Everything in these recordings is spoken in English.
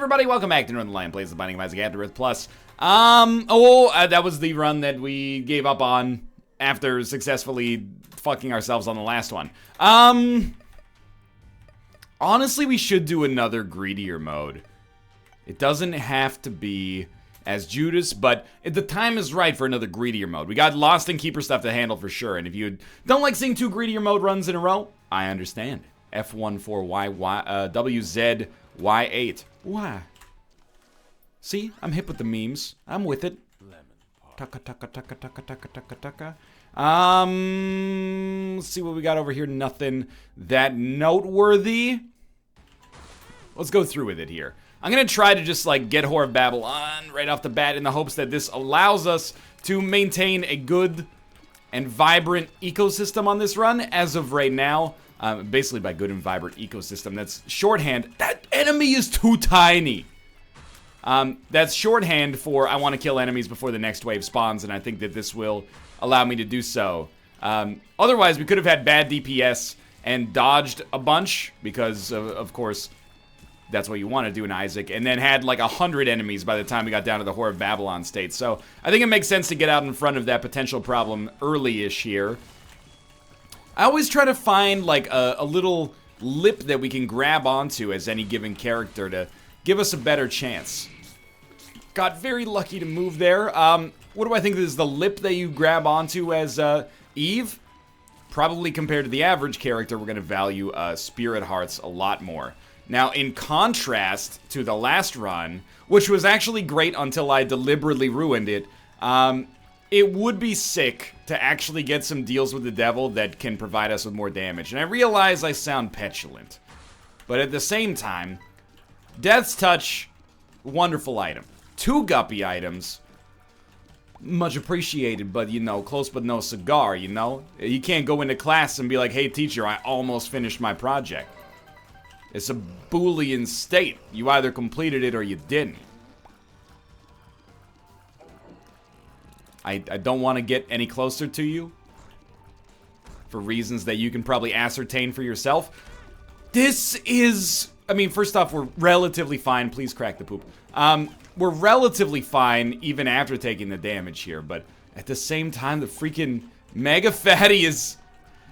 everybody, welcome back to Northernlion Plays the Binding of Isaac AFTERBIRTH Plus. That was the run that we gave up on after successfully fucking ourselves on the last one. Honestly, we should do another greedier mode. It doesn't have to be as Judas, but the time is right for another greedier mode. We got Lost and Keeper stuff to handle for sure, and if you don't like seeing two greedier mode runs in a row, I understand. F14YY, WZY8. Why? See? I'm hip with the memes. I'm with it. Taka taka taka taka taka taka taka. Let's see what we got over here. Nothing that noteworthy. Let's go through with it here. I'm gonna try to just like get Whore of Babylon right off the bat in the hopes that this allows us to maintain a good and vibrant ecosystem on this run as of right now. Basically by good and vibrant ecosystem, that's shorthand. That enemy is too tiny. That's shorthand for I want to kill enemies before the next wave spawns, and I think that this will allow me to do so. Otherwise, we could have had bad DPS and dodged a bunch, because of course, that's what you want to do in Isaac, and then had like 100 enemies by the time we got down to the Whore of Babylon state. So I think it makes sense to get out in front of that potential problem early-ish here. I always try to find like a little lip that we can grab onto as any given character to give us a better chance. Got very lucky to move there. What do I think is the lip that you grab onto as Eve? Probably compared to the average character, we're going to value Spirit Hearts a lot more. Now, in contrast to the last run, which was actually great until I deliberately ruined it, it would be sick to actually get some deals with the devil that can provide us with more damage. And I realize I sound petulant, but at the same time, Death's Touch, wonderful item. 2 Guppy items, much appreciated, but you know, close but no cigar, you know? You can't go into class and be like, hey teacher, I almost finished my project. It's a Boolean state. You either completed it or you didn't. I don't want to get any closer to you for reasons that you can probably ascertain for yourself. This is, I mean, first off, we're relatively fine. Please crack the poop. We're relatively fine even after taking the damage here, but at the same time, the freaking Mega Fatty is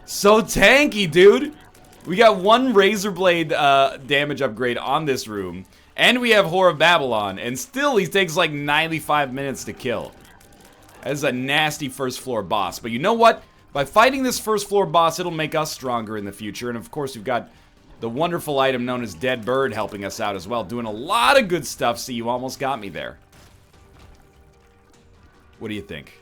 so tanky, dude. We got 1 Razor Blade damage upgrade on this room, and we have Whore of Babylon, and still he takes like 95 minutes to kill. That is a nasty first floor boss, but you know what? By fighting this first floor boss, it'll make us stronger in the future, and of course we've got the wonderful item known as Dead Bird helping us out as well, doing a lot of good stuff. See, you almost got me there. What do you think?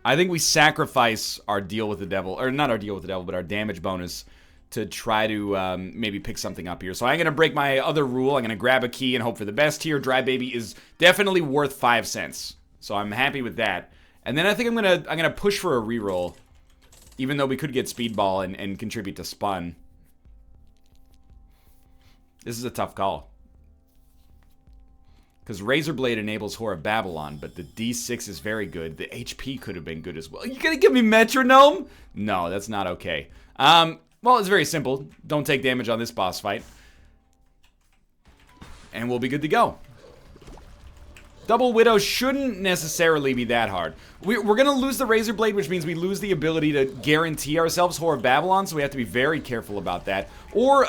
I think we sacrifice our deal with the devil, or not our deal with the devil, but our damage bonus to try to maybe pick something up here. So I'm going to break my other rule. I'm going to grab a key and hope for the best here. Dry Baby is definitely worth 5 cents. So I'm happy with that. And then I think I'm gonna push for a reroll, even though we could get Speedball and contribute to Spun. This is a tough call. Because Razor Blade enables Whore of Babylon, but the D6 is very good. The HP could have been good as well. You gonna give me Metronome? No, that's not okay. Well, it's very simple. Don't take damage on this boss fight. And we'll be good to go. Double Widow shouldn't necessarily be that hard. We're gonna lose the Razor Blade, which means we lose the ability to guarantee ourselves Whore of Babylon, so we have to be very careful about that. Or,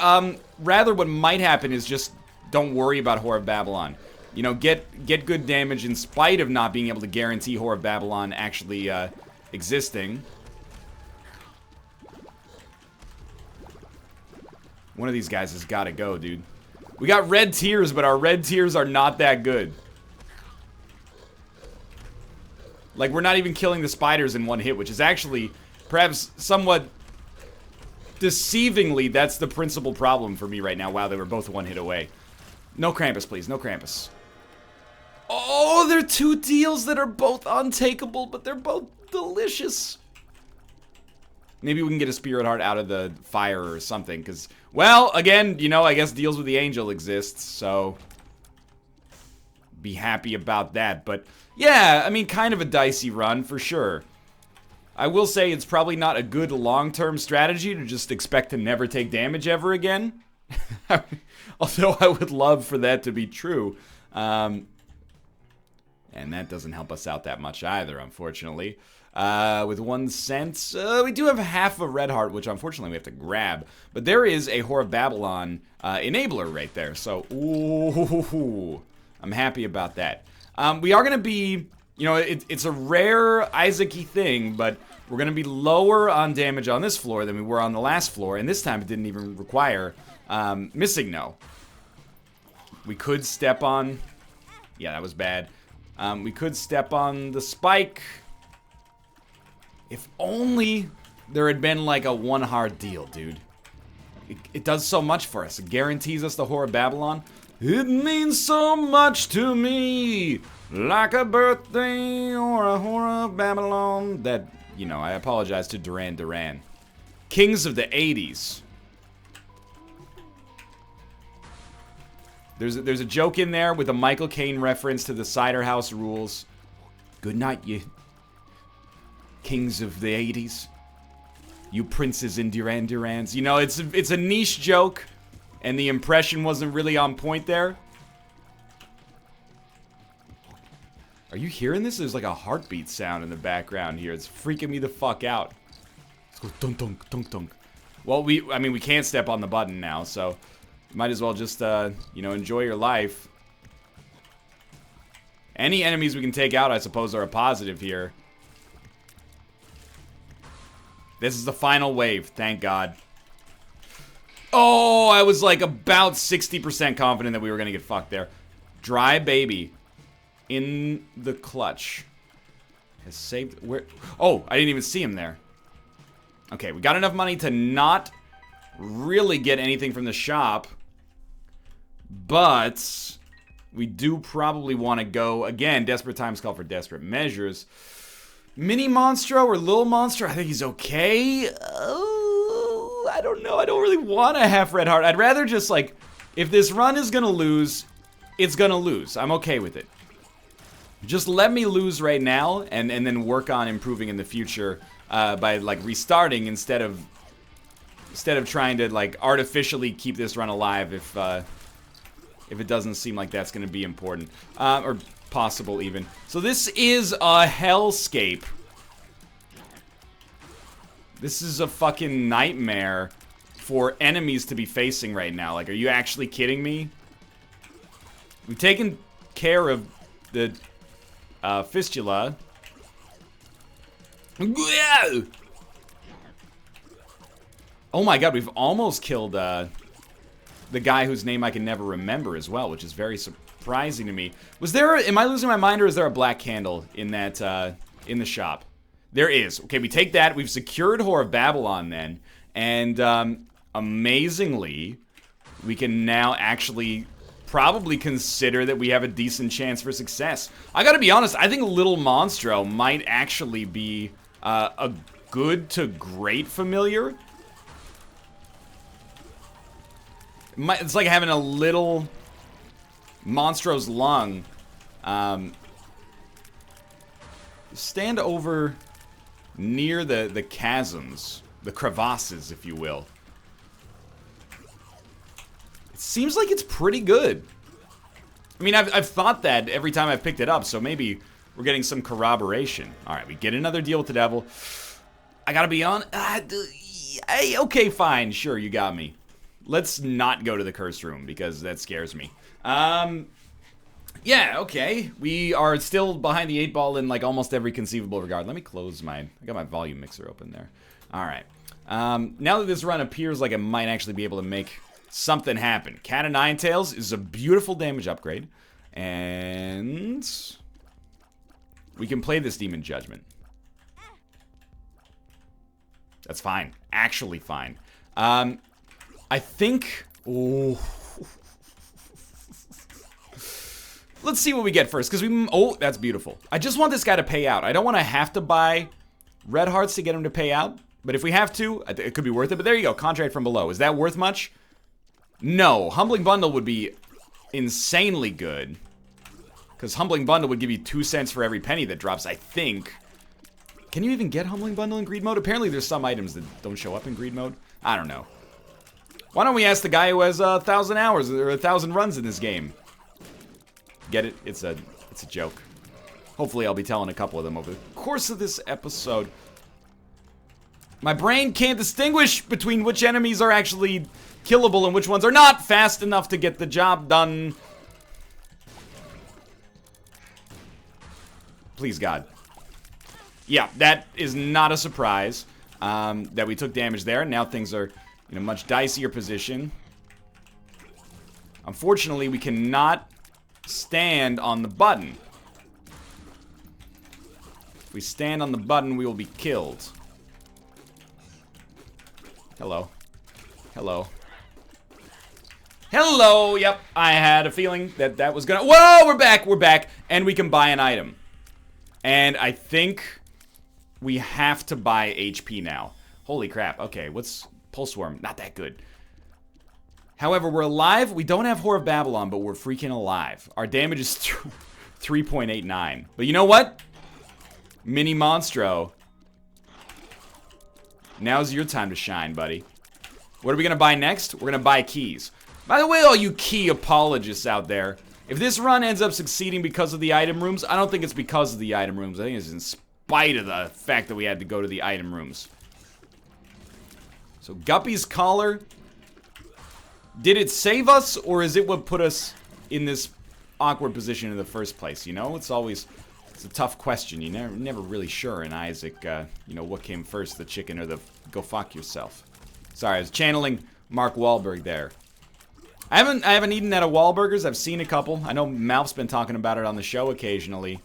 rather what might happen is just don't worry about Whore of Babylon. You know, get good damage in spite of not being able to guarantee Whore of Babylon actually, existing. One of these guys has gotta go, dude. We got red tears, but our red tears are not that good. Like, we're not even killing the spiders in 1 hit, which is actually, perhaps, somewhat deceivingly, that's the principal problem for me right now. Wow, they were both 1 hit away. No Krampus, please. No Krampus. Oh, they're 2 deals that are both untakeable, but they're both delicious. Maybe we can get a Spirit Heart out of the fire or something, because, well, again, you know, I guess deals with the angel exists, so be happy about that. But yeah, I mean, kind of a dicey run for sure. I will say it's probably not a good long-term strategy to just expect to never take damage ever again. Although I would love for that to be true. And that doesn't help us out that much either, unfortunately. With 1 cent, we do have half a red heart, which unfortunately we have to grab. But there is a Whore of Babylon enabler right there. So, ooh, I'm happy about that. We are going to be, you know, it's a rare Isaac-y thing, but we're going to be lower on damage on this floor than we were on the last floor. And this time it didn't even require missing no. We could step on... Yeah, that was bad. We could step on the spike. If only there had been like a 1 heart deal, dude. It does so much for us. It guarantees us the Whore of Babylon. It means so much to me. Like a birthday or a Whore of Babylon. That, you know, I apologize to Duran. Kings of the 80s. There's a joke in there with a Michael Caine reference to the Cider House Rules. Good night, you kings of the 80s. You princes in Durans. You know, it's a niche joke, and the impression wasn't really on point there. Are you hearing this? There's like a heartbeat sound in the background here. It's freaking me the fuck out. Let's go dunk dunk dunk dunk. Well, I mean, we can't step on the button now, so might as well just, you know, enjoy your life. Any enemies we can take out, I suppose, are a positive here. This is the final wave, thank God. Oh, I was like about 60% confident that we were going to get fucked there. Dry Baby in the clutch has saved... Where? Oh, I didn't even see him there. Okay, we got enough money to not really get anything from the shop. But we do probably want to go, again, desperate times call for desperate measures. Mini Monstro or Lil Monstro, I think he's okay. I don't know, I don't really want a half red heart. I'd rather just, like, if this run is gonna lose, it's gonna lose. I'm okay with it. Just let me lose right now and then work on improving in the future by, like, restarting instead of trying to, like, artificially keep this run alive if it doesn't seem like that's going to be important. Or possible, even. So this is a hellscape. This is a fucking nightmare for enemies to be facing right now. Like, are you actually kidding me? We've taken care of the fistula. Oh my god, we've almost killed... the guy whose name I can never remember as well, which is very surprising to me. Was there, am I losing my mind, or is there a black candle in that, in the shop? There is. Okay, we take that. We've secured Whore of Babylon then. And, amazingly, we can now actually probably consider that we have a decent chance for success. I gotta be honest, I think Little Monstro might actually be, a good to great familiar. It's like having a little Monstro's lung. Stand over near the chasms, the crevasses, if you will. It seems like it's pretty good. I mean, I've thought that every time I've picked it up, so maybe we're getting some corroboration. All right, we get another deal with the devil. I gotta be on. Okay, fine, sure, you got me. Let's not go to the cursed room, because that scares me. Yeah, okay. We are still behind the 8 ball in, like, almost every conceivable regard. Let me close I got my volume mixer open there. Alright. Now that this run appears like it might actually be able to make something happen. Cat of Nine Tails is a beautiful damage upgrade. And... we can play this Demon Judgment. That's fine. Actually fine. I think... oh. Let's see what we get first, because we... oh, that's beautiful. I just want this guy to pay out. I don't want to have to buy red hearts to get him to pay out. But if we have to, it could be worth it. But there you go, contract from below. Is that worth much? No. Humbling Bundle would be insanely good. Because Humbling Bundle would give you 2 cents for every penny that drops, I think. Can you even get Humbling Bundle in Greed Mode? Apparently there's some items that don't show up in Greed Mode. I don't know. Why don't we ask the guy who has 1,000 hours or 1,000 runs in this game? Get it? It's a joke. Hopefully I'll be telling a couple of them over the course of this episode. My brain can't distinguish between which enemies are actually killable and which ones are not fast enough to get the job done. Please, God. Yeah, that is not a surprise that we took damage there. Now things are in a much dicier position. Unfortunately, we cannot stand on the button. If we stand on the button, we will be killed. Hello. Hello. Hello! Yep, I had a feeling that that was gonna... Whoa! We're back! We're back! And we can buy an item. And I think we have to buy HP now. Holy crap. Okay, what's... Pulse Worm. Not that good. However, we're alive. We don't have Whore of Babylon, but we're freaking alive. Our damage is 3.89. But you know what? Mini Monstro. Now's your time to shine, buddy. What are we gonna buy next? We're gonna buy keys. By the way, all you key apologists out there, if this run ends up succeeding because of the item rooms, I don't think it's because of the item rooms. I think it's in spite of the fact that we had to go to the item rooms. So Guppy's collar, did it save us, or is it what put us in this awkward position in the first place? You know, it's a tough question. You never really sure in Isaac, you know, what came first, the chicken or the go fuck yourself. Sorry, I was channeling Mark Wahlberg there. I haven't eaten at a Wahlburgers. I've seen a couple. I know Malf's been talking about it on the show occasionally.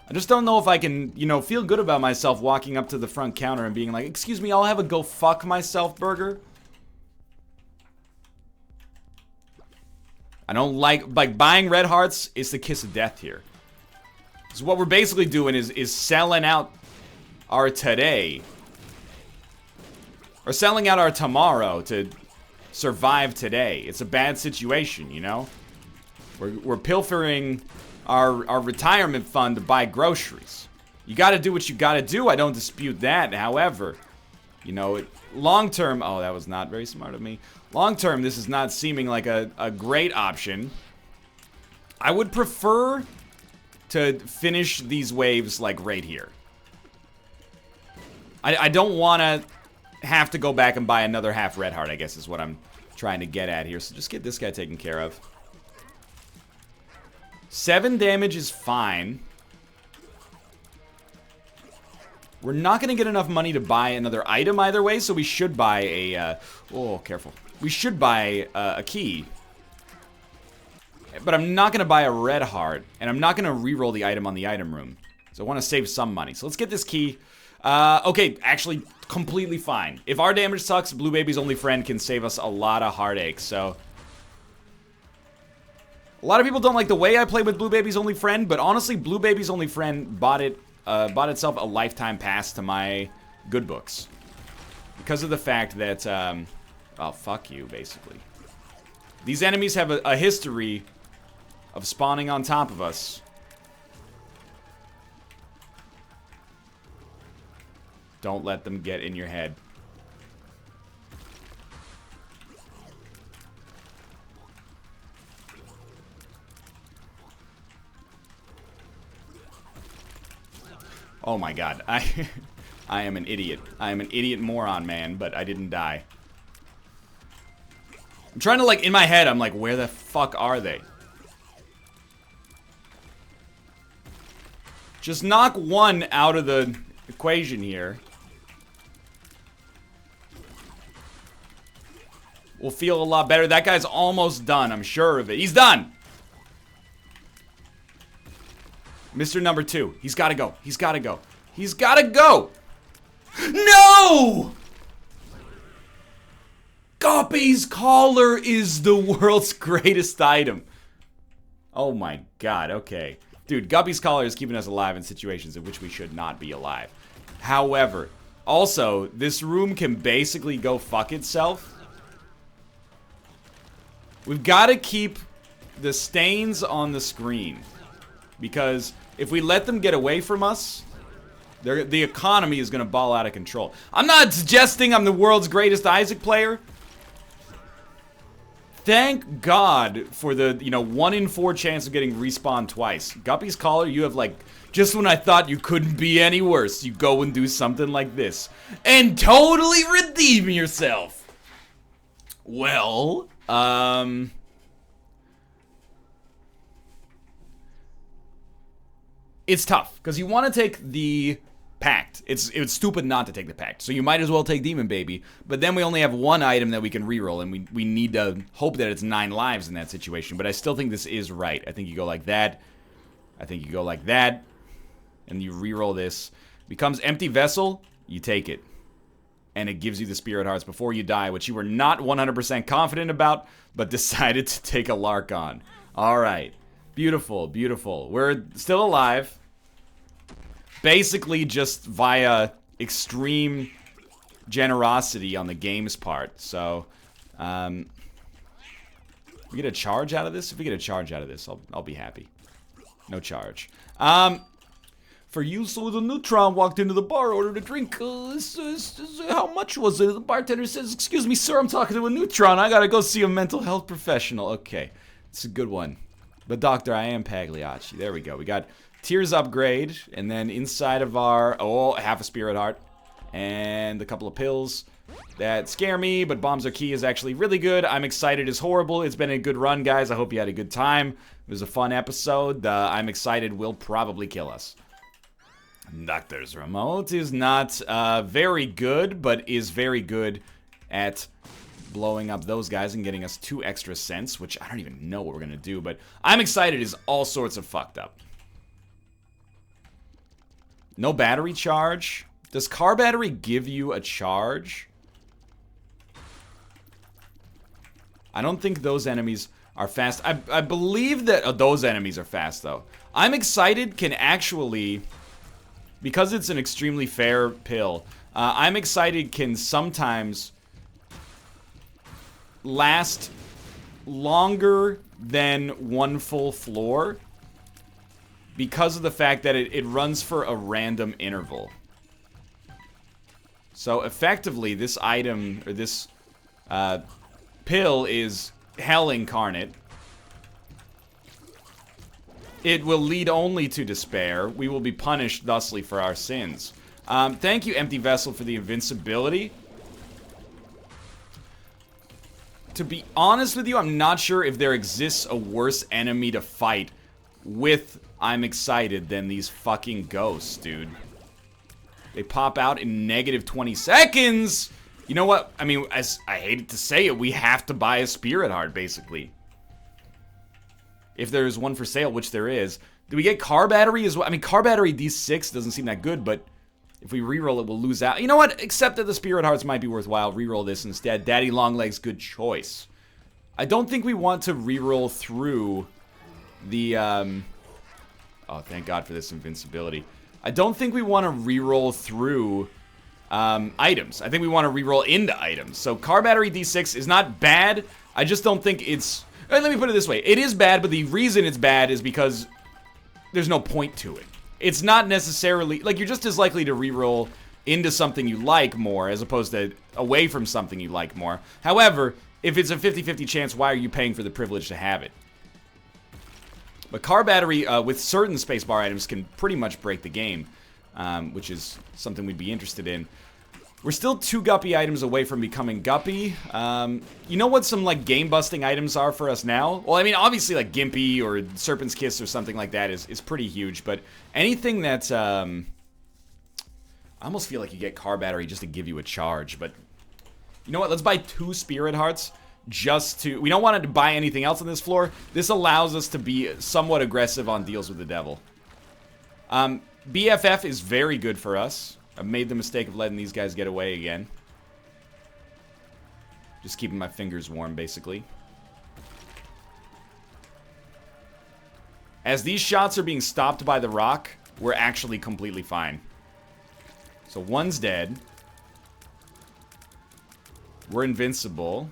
I just don't know if I can, you know, feel good about myself walking up to the front counter and being like, excuse me, I'll have a go fuck myself burger. I don't like buying red hearts is the kiss of death here. So what we're basically doing is selling out our today. Or selling out our tomorrow to survive today. It's a bad situation, you know? We're pilfering our retirement fund to buy groceries. You gotta do what you gotta do, I don't dispute that. However, you know, long term, oh, that was not very smart of me. Long term, this is not seeming like a great option. I would prefer to finish these waves like right here. I don't want to have to go back and buy another half red heart, I guess is what I'm trying to get at here. So just get this guy taken care of. 7 damage is fine. We're not going to get enough money to buy another item either way, so we should buy a... oh, careful. We should buy a key. But I'm not going to buy a red heart, and I'm not going to reroll the item on the item room. So I want to save some money. So let's get this key. Okay, actually, completely fine. If our damage sucks, Blue Baby's Only Friend can save us a lot of heartache, so... A lot of people don't like the way I play with Blue Baby's Only Friend, but honestly, Blue Baby's Only Friend bought itself a lifetime pass to my good books. Because of the fact that, well, fuck you, basically. These enemies have a history of spawning on top of us. Don't let them get in your head. Oh my god, I am an idiot. I am an idiot moron, man, but I didn't die. I'm trying to, like, in my head, I'm like, where the fuck are they? Just knock one out of the equation here. We'll feel a lot better. That guy's almost done, I'm sure of it. He's done! Mr. Number 2. He's gotta go. He's gotta go. He's gotta go! No! Guppy's collar is the world's greatest item. Oh my god, okay. Dude, Guppy's collar is keeping us alive in situations in which we should not be alive. However, also, this room can basically go fuck itself. We've got to keep the stains on the screen. Because if we let them get away from us, the economy is going to ball out of control. I'm not suggesting I'm the world's greatest Isaac player. Thank God for the, 1 in 4 chance of getting respawned twice. Guppy's Collar, you have, like, just when I thought you couldn't be any worse, you go and do something like this. And totally redeem yourself. Well, it's tough, because you want to take the Pact. It's stupid not to take the Pact, so you might as well take Demon Baby, but then we only have 1 item that we can reroll, and we need to hope that it's 9 lives in that situation, but I still think this is right. I think you go like that, I think you go like that, and you reroll this. Becomes Empty Vessel, you take it. And it gives you the Spirit Hearts before you die, which you were not 100% confident about, but decided to take a lark on. Alright. Beautiful, beautiful. We're still alive. Basically just via extreme generosity on the game's part. So, we get a charge out of this? If we get a charge out of this, I'll be happy. No charge. For you, so the Neutron walked into the bar, ordered a drink. How much was it? The bartender says, "Excuse me, sir, I'm talking to a Neutron. I gotta go see a mental health professional." Okay, it's a good one. But doctor, I am Pagliacci. There we go. We got Tears upgrade, and then inside of our, half a Spirit Heart, and a couple of pills that scare me, but Bombs Are Key is actually really good. I'm excited is horrible. It's been a good run, guys. I hope you had a good time. It was a fun episode. I'm excited will probably kill us. Doctor's Remote is not very good, but is very good at blowing up those guys and getting us 2 extra cents, which I don't even know what we're gonna do, but I'm excited is all sorts of fucked up. No battery charge. Does car battery give you a charge? I don't think those enemies are fast. I believe that those enemies are fast, though. I'm excited can actually, because it's an extremely fair pill, I'm excited can sometimes last longer than 1 full floor because of the fact that it runs for a random interval. So effectively, this item, or this pill is hell incarnate. It will lead only to despair. We will be punished thusly for our sins. Thank you, Empty Vessel, for the invincibility. To be honest with you, I'm not sure if there exists a worse enemy to fight with I'm excited than these fucking ghosts, dude. They pop out in negative 20 seconds! You know what? I mean, as I hated to say it, we have to buy a Spirit Heart, basically. If there's one for sale, which there is. Do we get car battery as well? I mean, car battery D6 doesn't seem that good, but if we reroll it, we'll lose out. You know what? Except that the Spirit Hearts might be worthwhile. Reroll this instead. Daddy Longlegs, good choice. I don't think we want to reroll through the, oh, thank God for this invincibility. I don't think we want to reroll through items. I think we want to reroll into items. So car battery D6 is not bad. I just don't think it's... Let me put it this way. It is bad, but the reason it's bad is because there's no point to it. It's not necessarily... Like, you're just as likely to reroll into something you like more as opposed to away from something you like more. However, if it's a 50-50 chance, why are you paying for the privilege to have it? But car battery with certain spacebar items can pretty much break the game, which is something we'd be interested in. We're still 2 Guppy items away from becoming Guppy. You know what some, like, game-busting items are for us now? Well, I mean, obviously, like, Gimpy or Serpent's Kiss or something like that is pretty huge, but anything that's, I almost feel like you get car battery just to give you a charge, but you know what? Let's buy 2 Spirit Hearts just to... We don't want to buy anything else on this floor. This allows us to be somewhat aggressive on deals with the devil. BFF is very good for us. I've made the mistake of letting these guys get away again. Just keeping my fingers warm, basically. As these shots are being stopped by the rock, we're actually completely fine. So one's dead. We're invincible.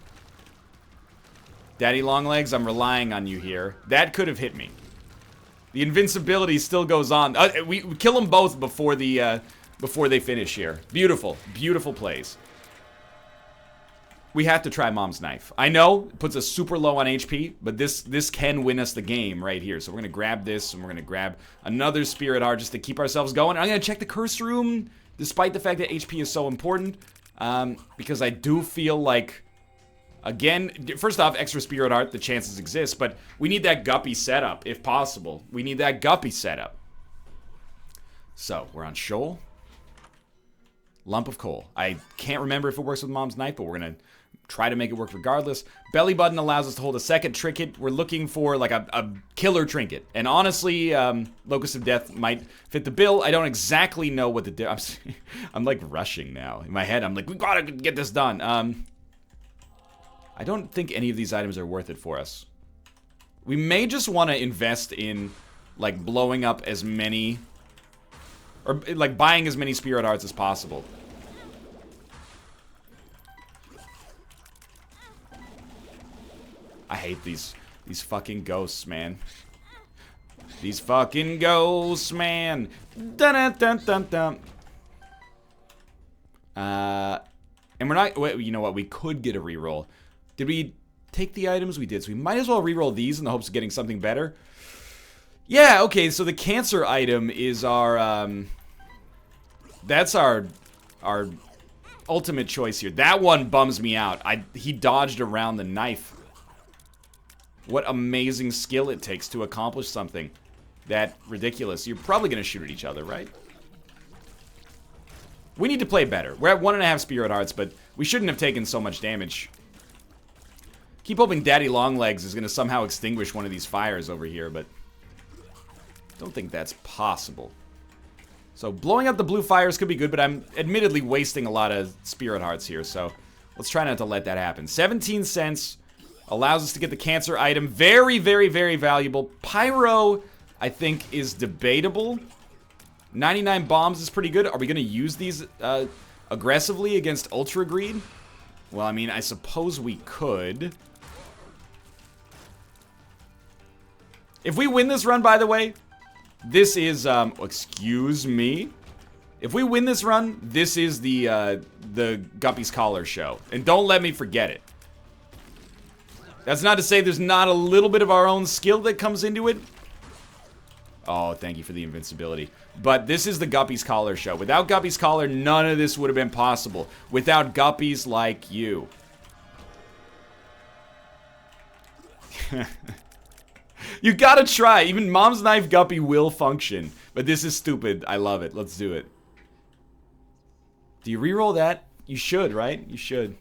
Daddy Longlegs, I'm relying on you here. That could have hit me. The invincibility still goes on. We kill them both before the... before they finish here. Beautiful. Beautiful plays. We have to try Mom's Knife. I know it puts us super low on HP, but this can win us the game right here. So we're going to grab this, and we're going to grab another Spirit Heart just to keep ourselves going. I'm going to check the Curse Room, despite the fact that HP is so important, because I do feel like, again, first off, extra Spirit Heart, the chances exist, but we need that Guppy setup, if possible. We need that Guppy setup. So, we're on Shoal. Lump of Coal. I can't remember if it works with Mom's Knife, but we're going to try to make it work regardless. Belly Button allows us to hold a second trinket. We're looking for like a killer trinket. And honestly, Locust of Death might fit the bill. I don't exactly know what the... I'm like rushing now. In my head, I'm like, we gotta get this done. I don't think any of these items are worth it for us. We may just want to invest in like blowing up as many... or like buying as many Spirit Hearts as possible. I hate these fucking ghosts, man. These fucking ghosts, man. Dun dun dun dun. And we're not. Wait, you know what? We could get a reroll. Did we take the items? We did. So we might as well reroll these in the hopes of getting something better. Yeah. Okay. So the cancer item is our. That's our ultimate choice here. That one bums me out. He dodged around the knife. What amazing skill it takes to accomplish something that ridiculous. You're probably going to shoot at each other, right? We need to play better. We're at 1.5 Spirit Hearts, but we shouldn't have taken so much damage. Keep hoping Daddy Longlegs is going to somehow extinguish one of these fires over here, but don't think that's possible. So blowing up the blue fires could be good, but I'm admittedly wasting a lot of Spirit Hearts here, so let's try not to let that happen. 17 cents allows us to get the cancer item. Very, very, very valuable. Pyro, I think, is debatable. 99 bombs is pretty good. Are we going to use these aggressively against Ultra Greed? Well, I mean, I suppose we could. If we win this run, by the way, this is, excuse me. If we win this run, this is the Guppy's Collar show. And don't let me forget it. That's not to say there's not a little bit of our own skill that comes into it. Oh, thank you for the invincibility. But this is the Guppy's Collar show. Without Guppy's Collar, none of this would have been possible. Without Guppies like you. You gotta try. Even Mom's Knife Guppy will function. But this is stupid. I love it. Let's do it. Do you reroll that? You should, right? You should.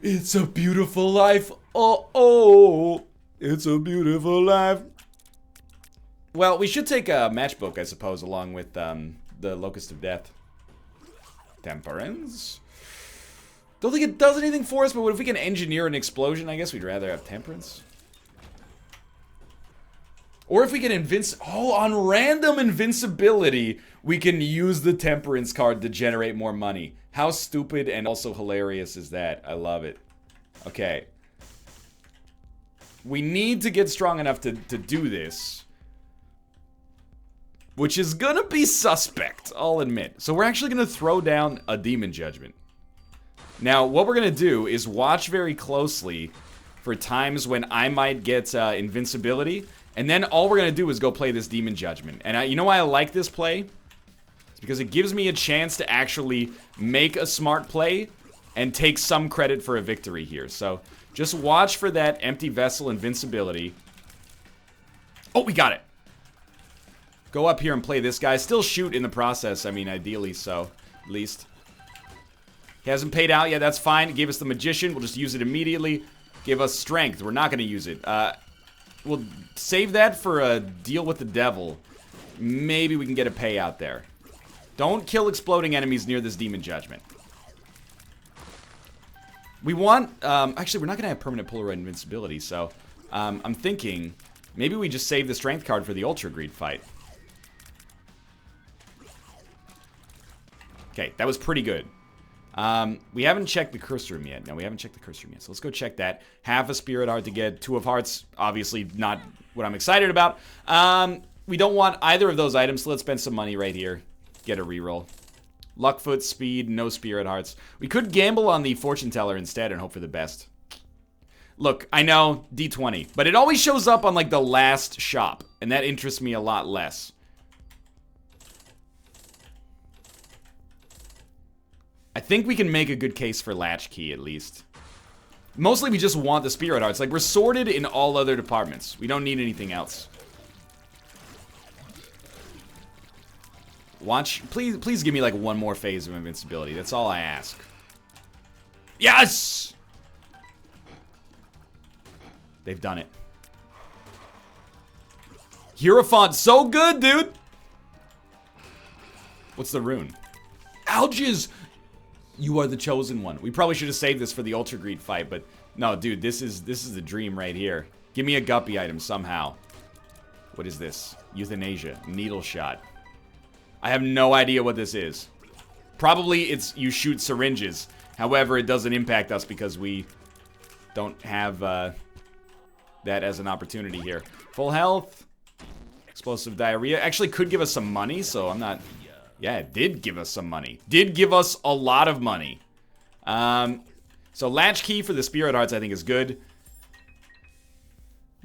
It's a beautiful life. Oh, it's a beautiful life. Well, we should take a matchbook, I suppose, along with the Locust of Death. Temperance. Don't think it does anything for us, but what if we can engineer an explosion? I guess we'd rather have Temperance. Or if we can on random invincibility, we can use the Temperance card to generate more money. How stupid and also hilarious is that? I love it. Okay. We need to get strong enough to do this. Which is gonna be suspect, I'll admit. So we're actually gonna throw down a Demon Judgment. Now, what we're gonna do is watch very closely for times when I might get invincibility. And then all we're gonna do is go play this Demon Judgment. And you know why I like this play? It's because it gives me a chance to actually make a smart play and take some credit for a victory here. So just watch for that Empty Vessel invincibility. Oh, we got it. Go up here and play this guy. Still shoot in the process. I mean, ideally so, at least. He hasn't paid out yet. That's fine. He gave us the Magician. We'll just use it immediately. Give us Strength. We're not going to use it. We'll save that for a deal with the devil. Maybe we can get a payout there. Don't kill exploding enemies near this Demon Judgment. We want... actually, we're not going to have permanent Polaroid invincibility, so... I'm thinking... maybe we just save the Strength card for the Ultra Greed fight. Okay, that was pretty good. We haven't checked the Curse Room yet. No, we haven't checked the Curse Room yet. So let's go check that. Half a Spirit Heart to get 2 of Hearts. Obviously not what I'm excited about. We don't want either of those items, so let's spend some money right here. Get a reroll. Luckfoot, speed, no spirit hearts. We could gamble on the fortune teller instead and hope for the best. Look, I know, D20, but it always shows up on like the last shop, and that interests me a lot less. I think we can make a good case for latchkey at least. Mostly we just want the spirit hearts. Like, we're sorted in all other departments. We don't need anything else. Watch, please give me like one more phase of invincibility. That's all I ask. Yes! They've done it. Hierophant, so good, dude! What's the rune? Algiz! You are the chosen one. We probably should have saved this for the Ultra Greed fight, but no, dude, this is the dream right here. Give me a Guppy item somehow. What is this? Euthanasia. Needle shot. I have no idea what this is. Probably it's you shoot syringes. However, it doesn't impact us because we don't have that as an opportunity here. Full health. Explosive diarrhea. Actually could give us some money, so I'm not... Yeah, it did give us some money. Did give us a lot of money. So latchkey for the spirit hearts I think is good.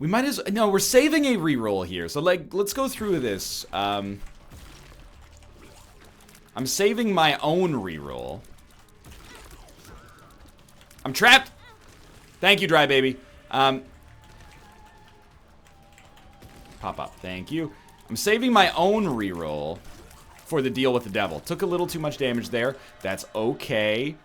We might as... No, we're saving a reroll here. So, like, let's go through this. I'm saving my own reroll. I'm trapped! Thank you, Dry Baby. Pop up. Thank you. I'm saving my own reroll for the deal with the devil. Took a little too much damage there. That's okay.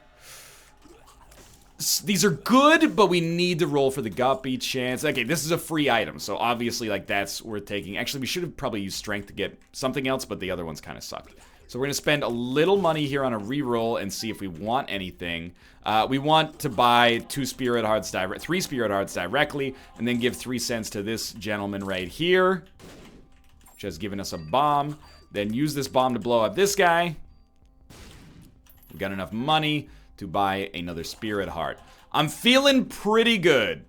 These are good, but we need to roll for the Guppy chance. Okay, this is a free item, so obviously, like, that's worth taking. Actually, we should have probably used strength to get something else, but the other ones kind of sucked. So we're going to spend a little money here on a reroll and see if we want anything. We want to buy 3 spirit hearts directly, and then give 3 cents to this gentleman right here, which has given us a bomb. Then use this bomb to blow up this guy. We've got enough money to buy another spirit heart. I'm feeling pretty good.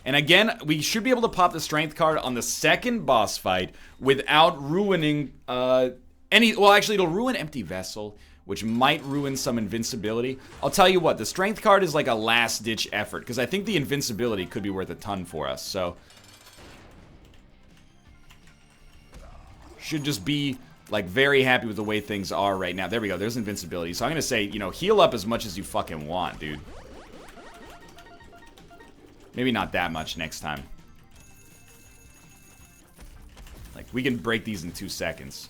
And again, we should be able to pop the strength card on the second boss fight without ruining any... Well, actually, it'll ruin Empty Vessel, which might ruin some invincibility. I'll tell you what, the strength card is like a last-ditch effort, because I think the invincibility could be worth a ton for us, so... Should just be, like, very happy with the way things are right now. There we go, there's invincibility. So I'm gonna say, you know, heal up as much as you fucking want, dude. Maybe not that much next time. Like, we can break these in 2 seconds.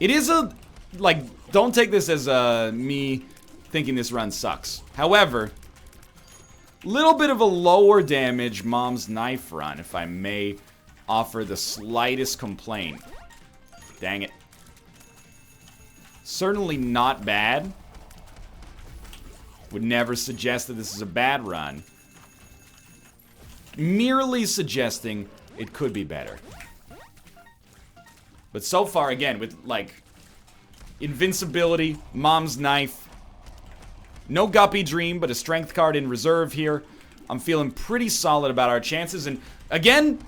It is a... Like, don't take this as me thinking this run sucks. However... Little bit of a lower damage Mom's Knife run, if I may offer the slightest complaint. Dang it. Certainly not bad. Would never suggest that this is a bad run. Merely suggesting it could be better. But so far, again, with, like, invincibility, Mom's Knife, no Guppy Dream, but a strength card in reserve here. I'm feeling pretty solid about our chances. And again,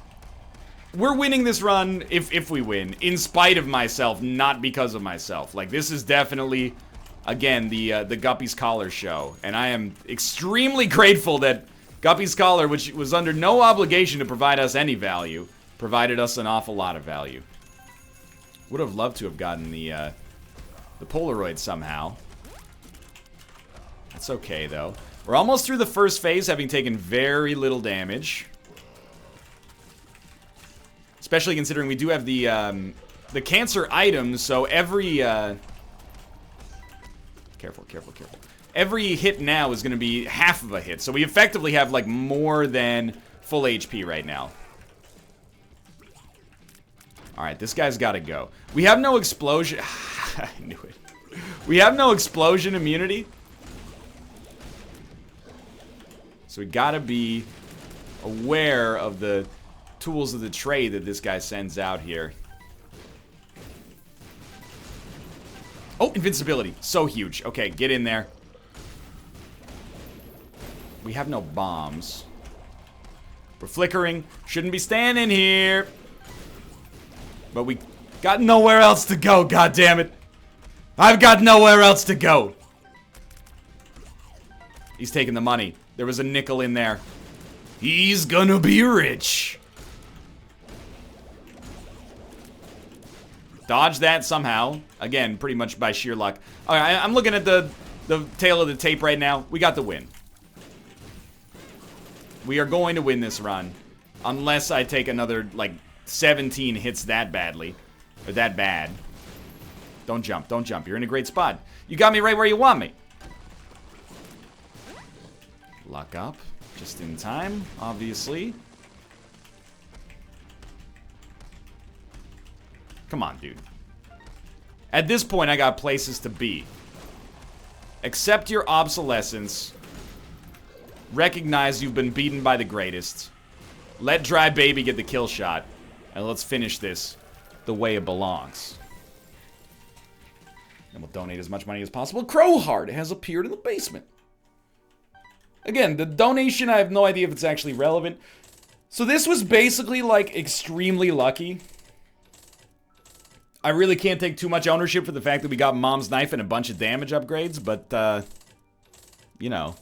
we're winning this run, if we win, in spite of myself, not because of myself. Like, this is definitely, again, the Guppy's Collar show. And I am extremely grateful that Guppy's Collar, which was under no obligation to provide us any value, provided us an awful lot of value. Would have loved to have gotten the Polaroid somehow. That's okay, though. We're almost through the first phase, having taken very little damage. Especially considering we do have the cancer items, so every... Careful. Every hit now is going to be half of a hit, so we effectively have, like, more than full HP right now. Alright, this guy's got to go. We have no explosion... I knew it. We have no explosion immunity. So we gotta be aware of the tools of the trade that this guy sends out here. Oh, invincibility. So huge. Okay, get in there. We have no bombs. We're flickering. Shouldn't be standing here. But we Got nowhere else to go, goddammit. I've got nowhere else to go. He's taking the money. There was a nickel in there. He's gonna be rich. Dodge that somehow. Again, pretty much by sheer luck. Alright, I'm looking at the tail of the tape right now. We got the win. We are going to win this run. Unless I take another, like, 17 hits that badly. Or that bad. Don't jump, don't jump. You're in a great spot. You got me right where you want me. Luck up. Just in time, obviously. Come on, dude. At this point, I got places to be. Accept your obsolescence. Recognize you've been beaten by the greatest. Let Dry Baby get the kill shot. And let's finish this the way it belongs. And we'll donate as much money as possible. Crowheart has appeared in the basement. Again, the donation, I have no idea if it's actually relevant. So this was basically, like, extremely lucky. I really can't take too much ownership for the fact that we got Mom's Knife and a bunch of damage upgrades, but, you know.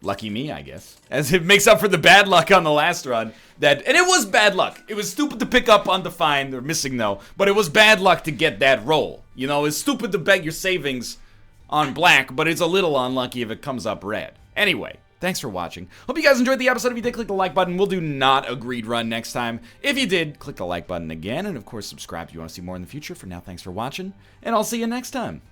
Lucky me, I guess. As it makes up for the bad luck on the last run. And it was bad luck. It was stupid to pick up undefined, or missing though, but it was bad luck to get that roll. You know, it's stupid to bet your savings on black, but it's a little unlucky if it comes up red. Anyway, thanks for watching. Hope you guys enjoyed the episode. If you did, click the like button. We'll do not a greed run next time. If you did, click the like button again, and of course, subscribe if you want to see more in the future. For now, thanks for watching, and I'll see you next time.